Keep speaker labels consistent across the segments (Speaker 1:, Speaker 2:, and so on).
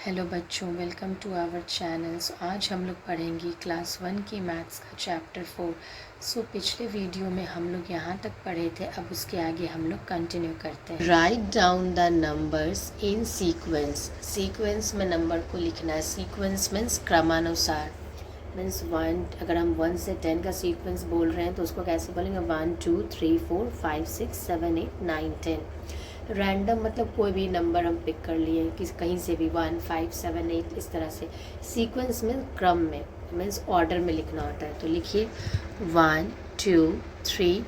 Speaker 1: Hello बच्चों, welcome to our channel. आज हम लोग पढ़ेंगे क्लास 1 की मैथ्स का चैप्टर 4। पिछले वीडियो में हम लोग यहाँ तक पढ़े थे, अब उसके आगे हम लोग कंटिन्यू करते हैं। Write down the numbers in sequence. Sequence में नंबर को लिखना है। सीक्वेंस मीन्स क्रमानुसार, मीन्स 1। अगर हम 1 से 10 का सीक्वेंस बोल रहे हैं तो उसको कैसे बोलेंगे? 1 2 3 4 5 6 7 8 9 10। रैंडम मतलब कोई भी नंबर हम पिक कर लिए किस कहीं से भी, 1 5 7 8 इस तरह से। सीक्वेंस में क्रम में, मीन्स ऑर्डर में लिखना होता है। तो लिखिए 1 2 3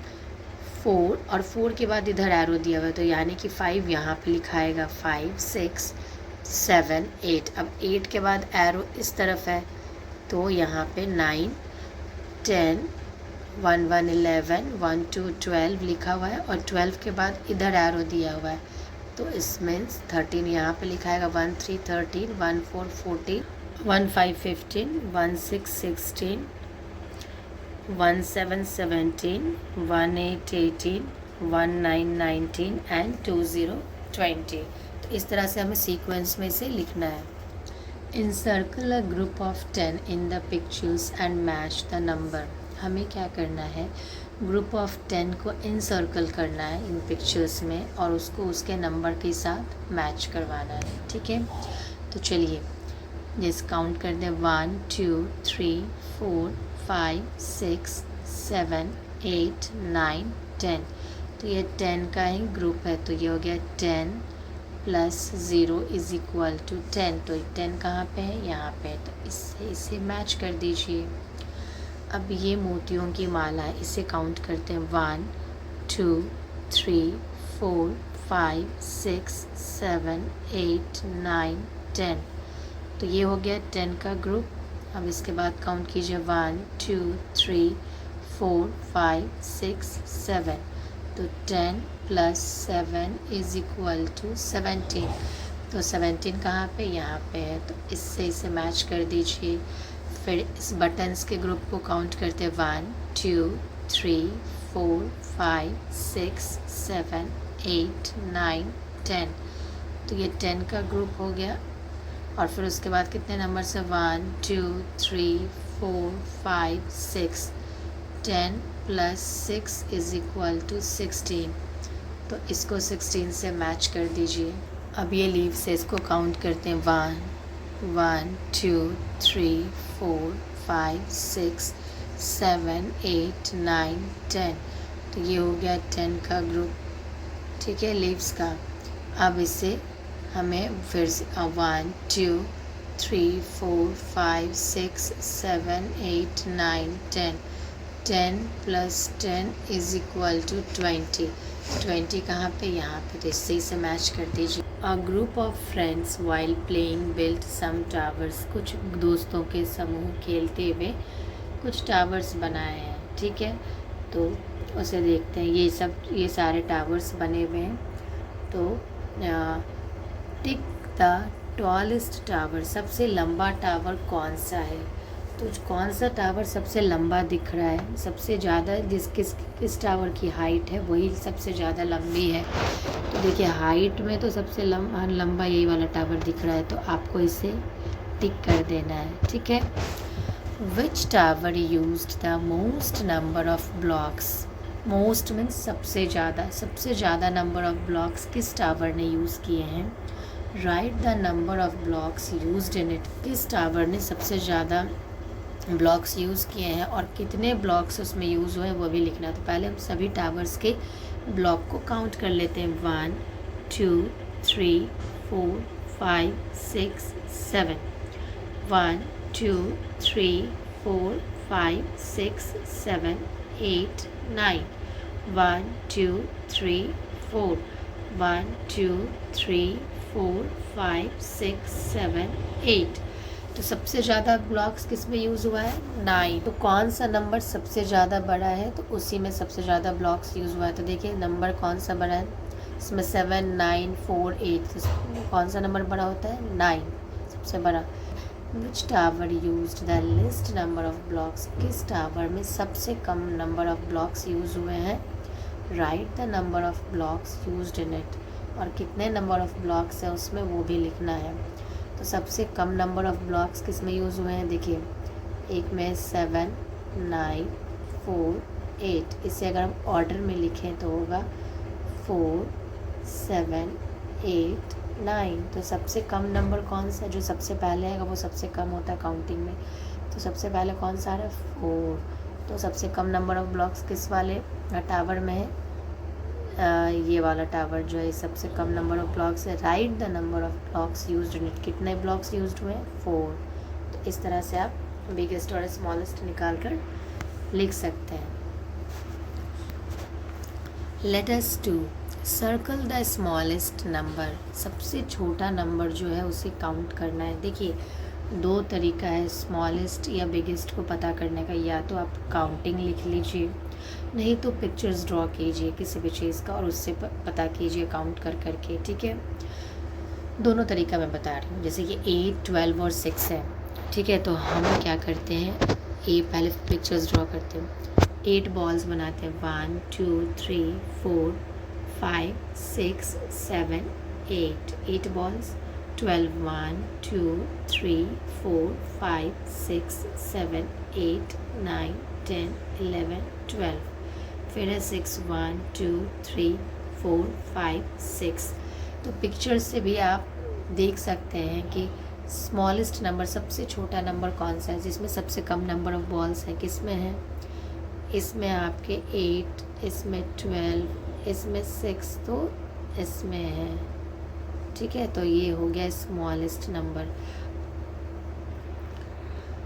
Speaker 1: 4 और 4 के बाद इधर एरो दिया हुआ है तो यानी कि 5 यहाँ पे लिखाएगा। 5 6 7 8। अब 8 के बाद एरो इस तरफ है तो यहाँ पे 9 10 1 1 11 1 2 12 लिखा हुआ है और 12 के बाद इधर एरो दिया हुआ है तो इस मीन्स 13 यहाँ पे लिखाएगा। 1 3 13 1 4 14 1 5 15 1 6 16 1 7 17 1 8 18 1 9 19 एंड 2 0 20। तो इस तरह से हमें सीक्वेंस में से लिखना है। Encircle a group of 10 in the pictures and match the number। हमें क्या करना है? ग्रुप ऑफ 10 को इनसर्कल करना है इन पिक्चर्स में और उसको उसके नंबर के साथ मैच करवाना है। ठीक है, तो चलिए जैसे काउंट कर दें। 1 2 3 4 5 6 7 8 9 10। तो ये 10 का ही ग्रुप है तो ये हो गया 10 प्लस 0 इज इक्वल टू 10। तो 10 कहाँ पे है? यहाँ पे। तो इसे मैच कर दीजिए। अब ये मोतियों की माला है, इसे काउंट करते हैं। 1 2 3 4 5 6 7 8 9 10। तो ये हो गया 10 का ग्रुप। अब इसके बाद काउंट कीजिए 1 2 3 4 5 6 7। तो 10 प्लस 7 इज इक्वल टू 17। तो 17 कहाँ पे? यहाँ पे है तो इससे इसे मैच कर दीजिए। फिर इस बटन्स के ग्रुप को काउंट करते 1 2 3 4 5 6 7 8 9 10। तो ये 10 का ग्रुप हो गया। और फिर उसके बाद कितने नंबर से? 1 2 3 4 5 6। 10 प्लस 6 इज इक्वल टू 16। तो इसको 16 से मैच कर दीजिए। अब ये लीव से इसको काउंट करते हैं। 1 2 3 4 5 6 7 8 9 10। तो ये हो गया 10 का ग्रुप। ठीक है, लीव्स का। अब इसे हमें फिर से 1 2 3 4 5 6 7 8 9 10। 10 प्लस 10 इज इक्वल टू 20। 20 कहाँ पे? यहाँ पे। तो इससे से मैच कर दीजिए। A group of friends while playing built some towers. कुछ दोस्तों के समूह खेलते हुए कुछ टावर्स बनाए हैं। ठीक है, तो उसे देखते हैं। ये सारे टावर्स बने हुए हैं। तो टिक द टॉलेस्ट टावर। सबसे लंबा टावर कौन सा है? तो कौन सा टावर सबसे लंबा दिख रहा है? सबसे ज़्यादा किस टावर की हाइट है वही सबसे ज़्यादा लंबी है। तो देखिए हाइट में तो सबसे लंबा यही वाला टावर दिख रहा है तो आपको इसे टिक कर देना है। ठीक है। Which tower used the most number of blocks. Most means सबसे ज़्यादा नंबर ऑफ ब्लॉक्स किस टावर ने यूज़ किए हैं? Right the number of blocks used in it. किस टावर ने सबसे ज़्यादा ब्लॉक्स यूज़ किए हैं और कितने ब्लॉक्स उसमें यूज़ हुए वो भी लिखना। तो पहले हम सभी टावर्स के ब्लॉक को काउंट कर लेते हैं। 1 2 3 4 5 6 7। 1 2 3 4 5 6 7 8 9। 1 2 3 4 1 2 3 4 5 6 7 8। तो सबसे ज़्यादा ब्लॉक्स किस में यूज़ हुआ है? 9। तो कौन सा नंबर सबसे ज़्यादा बड़ा है? तो उसी में सबसे ज़्यादा ब्लॉक्स यूज़ हुआ है। तो देखिए नंबर कौन सा बड़ा है? इसमें 7 9 4 8। तो कौन सा नंबर बड़ा होता है? 9 सबसे बड़ा। Which tower used the least number of blocks. किस टावर में सबसे कम नंबर ऑफ ब्लॉक्स यूज़ हुए हैं? Right the number of blocks used in it. और कितने नंबर ऑफ ब्लॉक्स है उसमें वो भी लिखना है। तो सबसे कम नंबर ऑफ़ ब्लॉक्स किस में यूज़ हुए हैं, देखिए एक में 7, 9, 4, 8। इसे अगर हम ऑर्डर में लिखें तो होगा 4, 7, 8, 9। तो सबसे कम नंबर कौन सा, जो सबसे पहले आएगा वो सबसे कम होता है काउंटिंग में। तो सबसे पहले कौन सा आ रहा है, 4। तो सबसे कम नंबर ऑफ़ ब्लॉक्स किस वाले टावर में है, ये वाला टावर जो है सबसे कम नंबर ऑफ़ ब्लॉक्स है। Right the number of blocks used in it, कितने ब्लॉक्स यूज्ड हुए हैं, 4। तो इस तरह से आप बिगेस्ट और स्मॉलेस्ट निकाल कर लिख सकते हैं। Let us do circle the smallest number, सबसे छोटा नंबर जो है उसे काउंट करना है। देखिए 2 तरीका है स्मॉलेस्ट या बिगेस्ट को पता करने का, या तो आप काउंटिंग लिख लीजिए, नहीं तो पिक्चर्स ड्रॉ कीजिए किसी भी चीज़ का और उससे पता कीजिए काउंट कर करके, ठीक है। दोनों तरीका मैं बता रही हूँ। जैसे कि 8, 12 और 6 है, ठीक है। तो हम क्या करते हैं, पहले पिक्चर्स ड्रॉ करते हैं। 8 बॉल्स बनाते हैं, 1, 2, 3, 4, 5, 6, 7, 8। 8 बॉल्स। 12, 1, 2, 3, 4, 5, 6, 7, 8, 9, 10, 11, 12। फिर है 6, 1, 2, 3, 4, 5, 6। तो पिक्चर से भी आप देख सकते हैं कि स्मॉलेस्ट नंबर, सबसे छोटा नंबर कौन सा है, जिसमें सबसे कम नंबर ऑफ़ बॉल्स हैं, किस में है, इसमें आपके 8, इसमें 12, इसमें 6, तो इसमें है, ठीक है। तो ये हो गया स्मॉलेस्ट नंबर।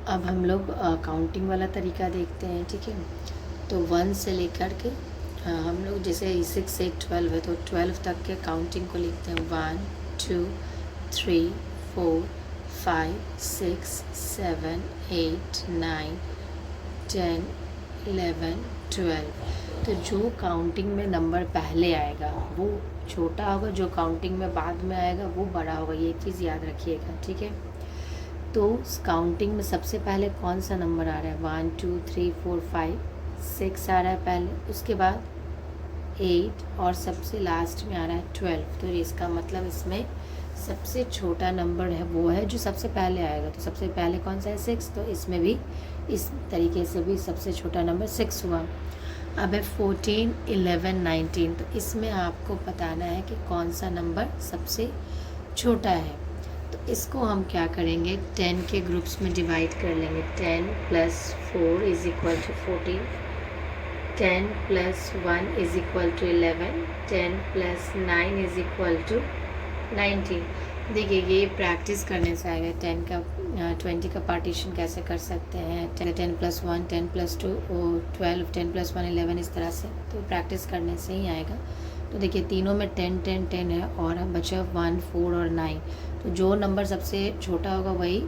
Speaker 1: अब हम लोग काउंटिंग वाला तरीका देखते हैं, ठीक है। तो 1 से लेकर के हम लोग जैसे 6 से 12 है तो 12 तक के काउंटिंग को लिखते हैं। 1, 2, 3, 4, 5, 6, 7, 8, 9, 10, 11, 12। तो जो काउंटिंग में नंबर पहले आएगा वो छोटा होगा, जो काउंटिंग में बाद में आएगा वो बड़ा होगा, ये चीज़ याद रखिएगा, ठीक है। तो काउंटिंग में सबसे पहले कौन सा नंबर आ रहा है, 1, 2, 3, 4, 5, 6 आ रहा है पहले, उसके बाद 8 और सबसे लास्ट में आ रहा है 12। तो इसका मतलब इसमें सबसे छोटा नंबर है वो है जो सबसे पहले आएगा। तो सबसे पहले कौन सा है, 6। तो इसमें भी इस तरीके से भी सबसे छोटा नंबर 6 हुआ। अब है 14, 11, 19। तो इसमें आपको बताना है कि कौन सा नंबर सबसे छोटा है। तो इसको हम क्या करेंगे, 10 के ग्रुप्स में डिवाइड कर लेंगे। 10 + 4 = 14, 10 + 1 = 11, 10 + 9 = 19। देखिए ये प्रैक्टिस करने से आएगा 10 का 20 का पार्टीशन कैसे कर सकते हैं। 10 + 1, 10 + 2 और 12, 10 + 1 11, इस तरह से। तो प्रैक्टिस करने से ही आएगा। तो देखिए तीनों में 10, 10, 10 है और बचा 1, 4 और 9। तो जो नंबर सबसे छोटा होगा वही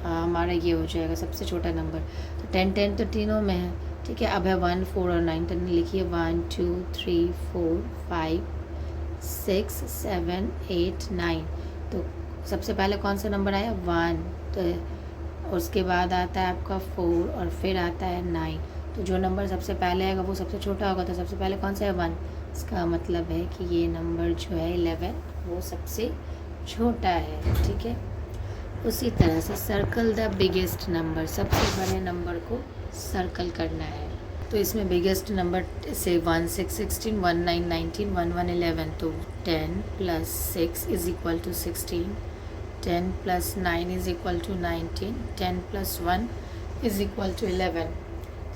Speaker 1: हमारा ये हो जाएगा सबसे छोटा नंबर। तो 10, 10 तो तीनों में है, ठीक है। अब है 1, 4 और 9। तो लिखिए 1, 2, 3, 4, 5, 6, 7, 8, 9। तो सबसे पहले कौन सा नंबर आया, 1। तो उसके बाद आता है आपका 4 और फिर आता है 9। तो जो नंबर सबसे पहले आएगा वो सबसे छोटा होगा। तो सबसे पहले कौन सा है, 1। इसका मतलब है कि ये नंबर जो है 11 वो सबसे छोटा है, ठीक है। उसी तरह से सर्कल द बिगेस्ट नंबर, सबसे बड़े नंबर को सर्कल करना है। तो इसमें बिगेस्ट नंबर से 1, 6, 16, 1, 9, 19, 1, 1, 11। तो 10 + 6 = 16, 10 + 9 = 19, 10 + 1 = 11।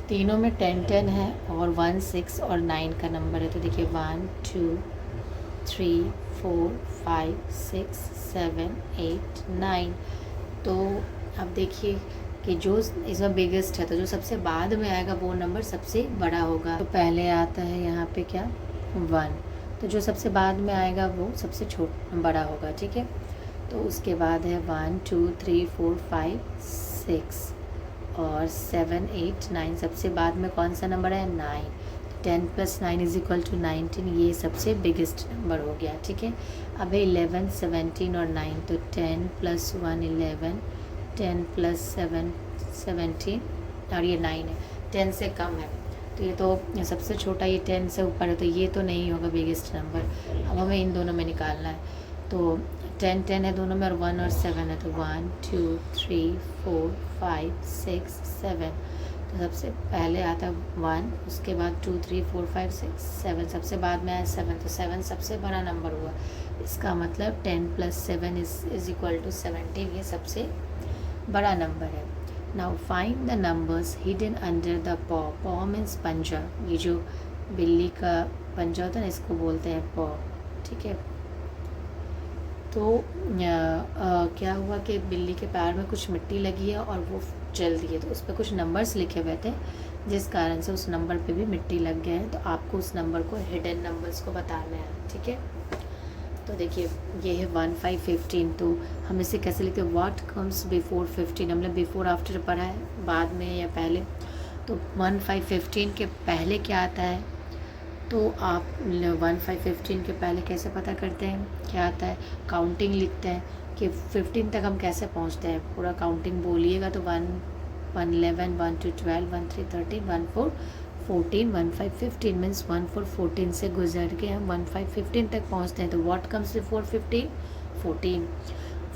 Speaker 1: तीनों में 10, 10 है और 1, 6 और 9 का नंबर है। तो देखिए 1, 2, 3, 4, 5, 6, 7, 8, 9। तो अब देखिए कि जो इसमें बिगेस्ट है तो जो सबसे बाद में आएगा वो नंबर सबसे बड़ा होगा। तो पहले आता है यहाँ पे क्या, 1। तो जो सबसे बाद में आएगा वो सबसे बड़ा होगा, ठीक है। तो उसके बाद है 1, 2, 3, 4, 5, 6 और 7, 8, 9। सबसे बाद में कौन सा नंबर है, 9। 10 + 9 = 19। ये सबसे बिगेस्ट नंबर हो गया, ठीक है। अब है 11, 17 और 9। तो 10 + 1 11, 10 + 7 17 और ये 9 है, 10 से कम है। तो ये तो सबसे छोटा, ये 10 से ऊपर है तो ये तो नहीं होगा बिगेस्ट नंबर। अब हमें इन दोनों में निकालना है। तो 10 10 है दोनों में और 1 और 7 है, तो 1 2 3 4 5 6 7। तो सबसे पहले आता है 1, उसके बाद 2 3 4 5 6 7, सबसे बाद में आया 7, तो 7 सबसे बड़ा नंबर हुआ। इसका मतलब 10 + 7 इज इक्वल टू 17, ये सबसे बड़ा नंबर है। Now find the numbers hidden under the पॉ। पॉ मीन्स पंजा, ये जो बिल्ली का पंजा होता है ना, इसको बोलते हैं पॉ, ठीक है। तो क्या हुआ कि बिल्ली के पैर में कुछ मिट्टी लगी है और वो जल दी है, तो उस पर कुछ नंबर्स लिखे हुए थे, जिस कारण से उस नंबर पे भी मिट्टी लग गया है। तो आपको उस नंबर को, हिडन नंबर्स को बताना है, ठीक है। तो देखिए ये है 1 5 15, तो हम इसे कैसे लिखते हैं, व्हाट कम्स बिफोर 15, हमने बिफोर आफ्टर पढ़ा है, बाद में या पहले। तो 1 5 15 के पहले क्या आता है, तो आप 1 5 15 के पहले कैसे पता करते हैं, क्या आता है, काउंटिंग लिखते हैं कि 15 तक हम कैसे पहुंचते हैं, पूरा काउंटिंग बोलिएगा। तो 1 1 11 1 2 12 1 3 13 1 4 14 1 5 15 मीन्स 1 4 14 से गुजर के हम 1 5 15 तक पहुंचते हैं। तो what comes before 15, 14,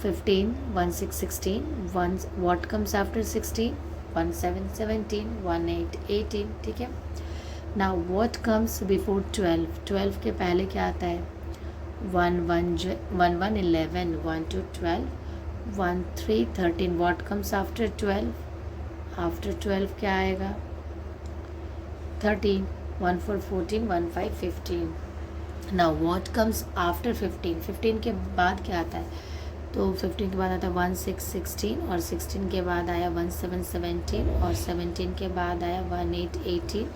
Speaker 1: 15 1 6 16, 1 what comes after 16, 1 7 17, 1 8 18, ठीक है। नाउ व्हाट कम्स बिफोर 12, 12 के पहले क्या आता है, 1 1 1 1 11 1 2 12 1 3 13, व्हाट कम्स आफ्टर 12, आफ्टर 12 क्या आएगा, 13, 1 4 14 1 5 15। नाउ व्हाट कम्स आफ्टर 15, 15 के बाद क्या आता है, तो 15 के बाद आता है 1 6 16, और 16 के बाद आया 1 7 17, और 17 के बाद आया 1 8 18,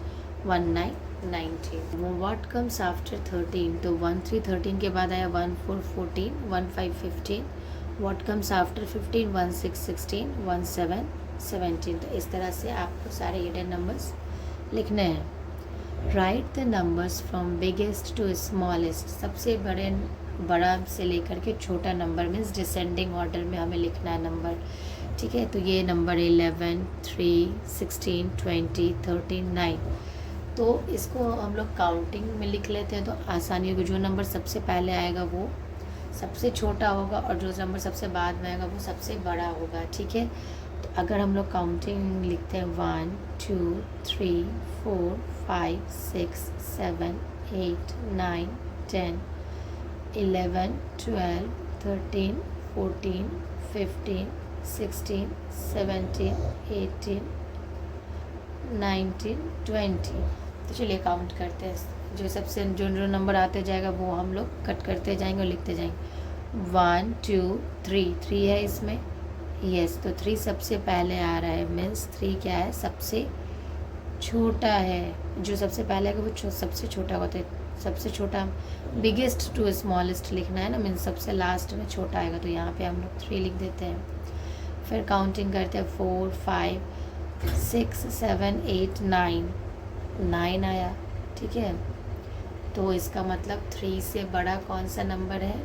Speaker 1: 1 9 19। व्हाट कम्स आफ्टर 13, तो 1 3 13 के बाद आया 1 4 14 1 5 15। What comes after 15, 1 6 16 1 7 17। तो इस तरह से आपको सारे हिडन नंबर्स लिखने हैं। Right the numbers from biggest to smallest, सबसे बड़ा से लेकर के छोटा नंबर मीन्स डिसेंडिंग ऑर्डर में हमें लिखना है नंबर, ठीक है। तो ये नंबर 11 3 16 20 13 9, तो इसको हम लोग काउंटिंग में लिख लेते हैं, तो आसानी होगी। जो नंबर सबसे पहले आएगा वो सबसे छोटा होगा, और जो नंबर सबसे बाद में आएगा वो सबसे बड़ा होगा, ठीक है। तो अगर हम लोग काउंटिंग लिखते हैं 1 2 3 4 5 6 7 8 9 10 11 12 13 14 15 16 17 18 19 20। तो चलिए काउंट करते हैं, जो नंबर आते जाएगा वो हम लोग कट करते जाएंगे और लिखते जाएंगे। 1 2 3, 3 है इसमें, यस, तो 3 सबसे पहले आ रहा है, मीन्स 3 क्या है, सबसे छोटा है। जो सबसे पहले आएगा वो सबसे छोटा होता है, सबसे छोटा, बिगेस्ट टू स्मॉलेस्ट लिखना है ना, मीन्स सबसे लास्ट में छोटा आएगा, तो यहाँ पे हम लोग 3 लिख देते हैं। फिर काउंटिंग करते हैं 4 5 6 7 8 9, 9 आया, ठीक है। तो इसका मतलब 3 से बड़ा कौन सा नंबर है,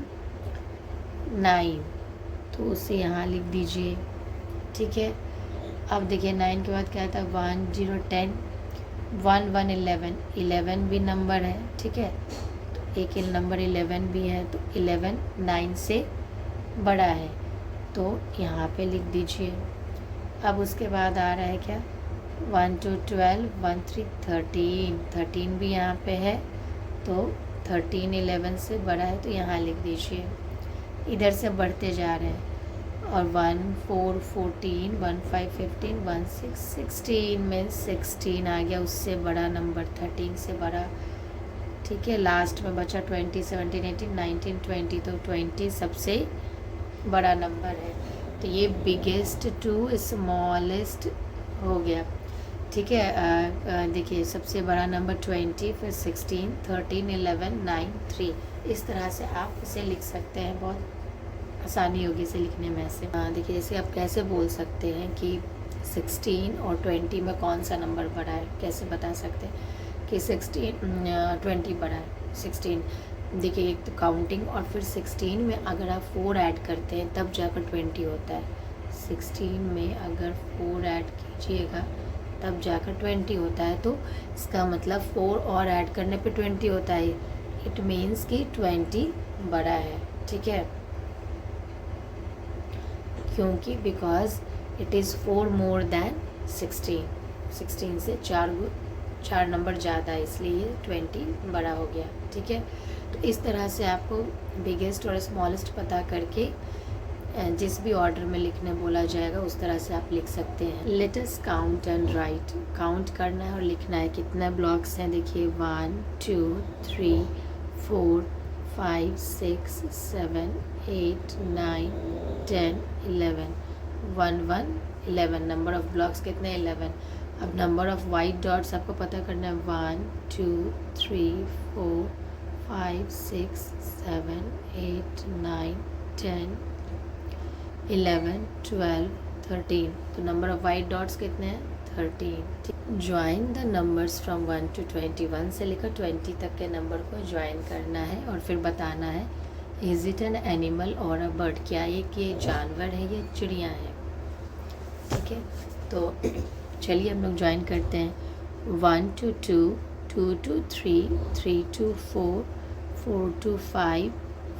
Speaker 1: 9, तो उसे यहाँ लिख दीजिए, ठीक है। अब देखिए 9 के बाद क्या आता है, 1 0 10 1 1 11, 11 भी नंबर है, ठीक है। तो एक नंबर 11 भी है, तो 11 9 से बड़ा है, तो यहाँ पे लिख दीजिए। अब उसके बाद आ रहा है क्या, 1 2 12 1 3 13, 13 भी यहाँ पे है, तो 13 11 से बड़ा है, तो यहाँ लिख दीजिए। इधर से बढ़ते जा रहे हैं, और 1 4 14 1 5 15 1 6 16 में 16 आ गया, उससे बड़ा नंबर 13 से बड़ा, ठीक है। लास्ट में बचा 20 17 18 19 20, तो 20 सबसे बड़ा नंबर है। तो ये बिगेस्ट टू स्मॉलेस्ट हो गया, ठीक है। देखिए सबसे बड़ा नंबर 20, फिर 16 13 11 9 3, इस तरह से आप इसे लिख सकते हैं, बहुत आसानी होगी इसे लिखने में। ऐसे देखिए इसे आप कैसे बोल सकते हैं कि 16 और 20 में कौन सा नंबर बड़ा है, कैसे बता सकते हैं कि 20 बड़ा है। 16 देखिए, एक तो काउंटिंग, और फिर 16 में अगर आप 4 ऐड करते हैं तब जाकर 20 होता है। 16 में अगर 4 ऐड कीजिएगा तब जाकर 20 होता है, तो इसका मतलब 4 और ऐड करने पे 20 होता है। इट मीन्स कि 20 बड़ा है, ठीक है। क्योंकि because it is 4 more than 16 से 4 नंबर ज़्यादा है, इसलिए 20 बड़ा हो गया। ठीक है, तो इस तरह से आपको बिगेस्ट और स्मॉलेस्ट पता करके जिस भी ऑर्डर में लिखने बोला जाएगा उस तरह से आप लिख सकते हैं। Let us count and right. Count करना है और लिखना है। कितने ब्लॉक्स हैं देखिए, 1 2 3 4 5 6 7 8 9 10 11 1 1 11। नंबर ऑफ ब्लॉक्स कितने, 11। अब नंबर ऑफ वाइट डॉट्स आपको पता करना है, 1 2 3 4 5 6 7 8 9 10 11 12 13। तो नंबर ऑफ वाइट डॉट्स कितने हैं, 13। Join the numbers from 1 to 21 से लेकर 20 तक के नंबर को ज्वाइन करना है और फिर बताना है इज इट एन एनिमल और अ बर्ड, क्या ये जानवर है या चिड़िया है। ठीक है, तो चलिए हम लोग ज्वाइन करते हैं। 1 to 2, 2 to 3, 3 to 4, 4 to 5,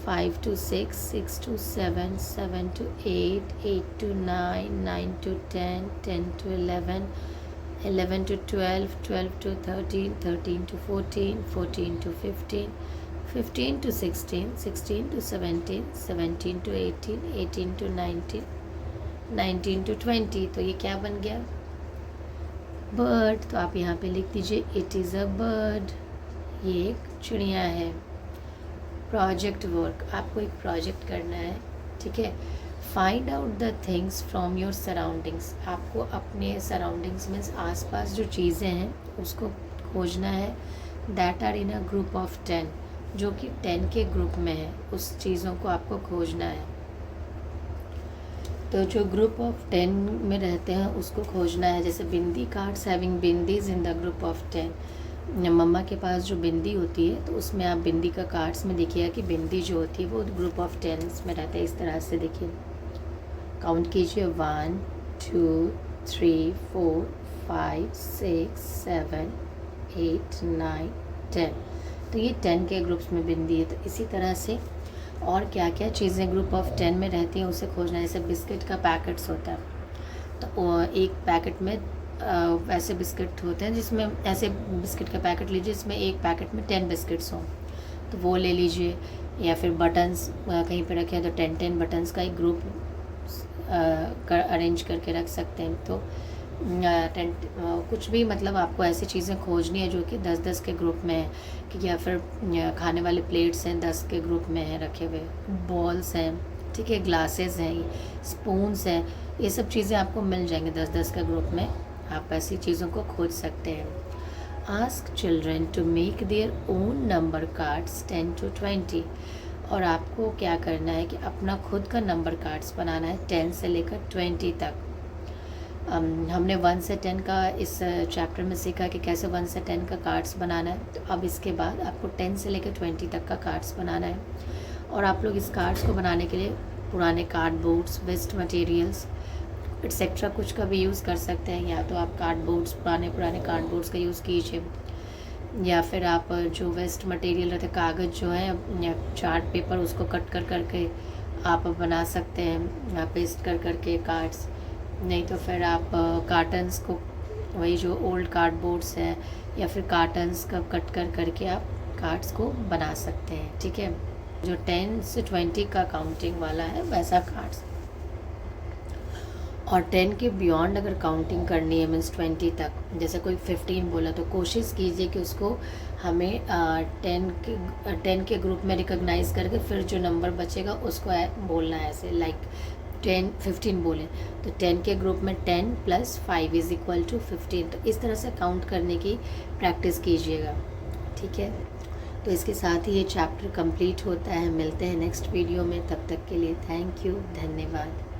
Speaker 1: 5 to 6, 6 to 7, 7 to 8, 8 to 9, 9 to 10, 10 to 11, 11 to 12, 12 to 13, 13 to 14, 14 to 15, 15 to 16, 16 to 17, 17 to 18, 18 to 19, 19 to 20। तो ये क्या बन गया, बर्ड। तो आप यहाँ पे लिख दीजिए इट इज़ अ बर्ड, ये एक चिड़िया है। प्रोजेक्ट वर्क, आपको एक प्रोजेक्ट करना है। ठीक है, find out the things from your surroundings. आपको अपने सराउंडिंग्स में आसपास जो चीज़ें हैं उसको खोजना है। That are in a group of 10, जो कि 10 के ग्रुप में है, उस चीज़ों को आपको खोजना है। तो जो ग्रुप ऑफ 10 में रहते हैं उसको खोजना है। जैसे bindi, cards having bindis in the group of 10। मम्मा के पास जो बिंदी होती है तो उसमें आप बिंदी का कार्ड्स में देखिएगा कि बिंदी जो होती है वो ग्रुप ऑफ 10 में रहता है। इस तरह से देखिए, काउंट कीजिए, 1 2 3 4 5 6 7 8 9 10। तो ये 10 के ग्रुप्स में बिंदी है। तो इसी तरह से और क्या क्या चीज़ें ग्रुप ऑफ 10 में रहती हैं उसे खोजना है। जैसे बिस्किट का पैकेट्स होता है, तो एक पैकेट में वैसे बिस्किट होते हैं जिसमें, ऐसे बिस्किट का पैकेट लीजिए जिसमें एक पैकेट में 10 बिस्किट्स हों, तो वो ले लीजिए। या फिर बटन्स कहीं पे रखे हैं तो 10 बटन्स का एक ग्रुप अरेंज करके रख सकते हैं। तो कुछ भी, मतलब आपको ऐसी चीज़ें खोजनी है जो कि 10-10 के ग्रुप में है, कि या फिर खाने वाले प्लेट्स हैं 10 के ग्रुप में हैं रखे हुए, बॉल्स हैं, ठीक है, ग्लासेस हैं, स्पून्स हैं, ये सब चीज़ें आपको मिल जाएंगे 10-10 के ग्रुप में। आप ऐसी चीज़ों को खोज सकते हैं। Ask children to make their own number cards 10 to 20। और आपको क्या करना है कि अपना खुद का नंबर कार्ड्स बनाना है 10 से लेकर 20 तक। हमने 1 से 10 का इस चैप्टर में सीखा कि कैसे 1 से 10 का कार्ड्स बनाना है। तो अब इसके बाद आपको 10 से लेकर 20 तक का कार्ड्स बनाना है। और आप लोग इस कार्ड्स को बनाने के लिए पुराने कार्डबोर्ड्स, वेस्ट मटेरियल्स एक्सेट्रा कुछ का भी यूज़ कर सकते हैं। या तो आप कार्डबोर्ड्स, पुराने कार्डबोर्ड्स का यूज़ कीजिए, या फिर आप जो वेस्ट मटेरियल रहते कागज़ जो है या चार्ट पेपर, उसको कट कर करके आप बना सकते हैं, पेस्ट कर करके कार्ड्स। नहीं तो फिर आप कार्टन्स को, वही जो ओल्ड कार्डबोर्ड्स हैं या फिर कार्टन्स का कट कर करके आप कार्ड्स को बना सकते हैं। ठीक है, जो 10 से 20 का काउंटिंग वाला है वैसा कार्ड्स। और 10 के बियॉन्ड अगर काउंटिंग करनी है, मीन्स 20 तक, जैसे कोई 15 बोला तो कोशिश कीजिए कि उसको हमें 10 के ग्रुप में रिकॉग्नाइज़ करके फिर जो नंबर बचेगा उसको बोलना है। ऐसे लाइक 15 बोलें तो 10 के ग्रुप में 10 + 5 = 15। तो इस तरह से काउंट करने की प्रैक्टिस कीजिएगा। ठीक है, तो इसके साथ ही ये चैप्टर कंप्लीट होता है। मिलते हैं नेक्स्ट वीडियो में, तब तक के लिए थैंक यू, धन्यवाद।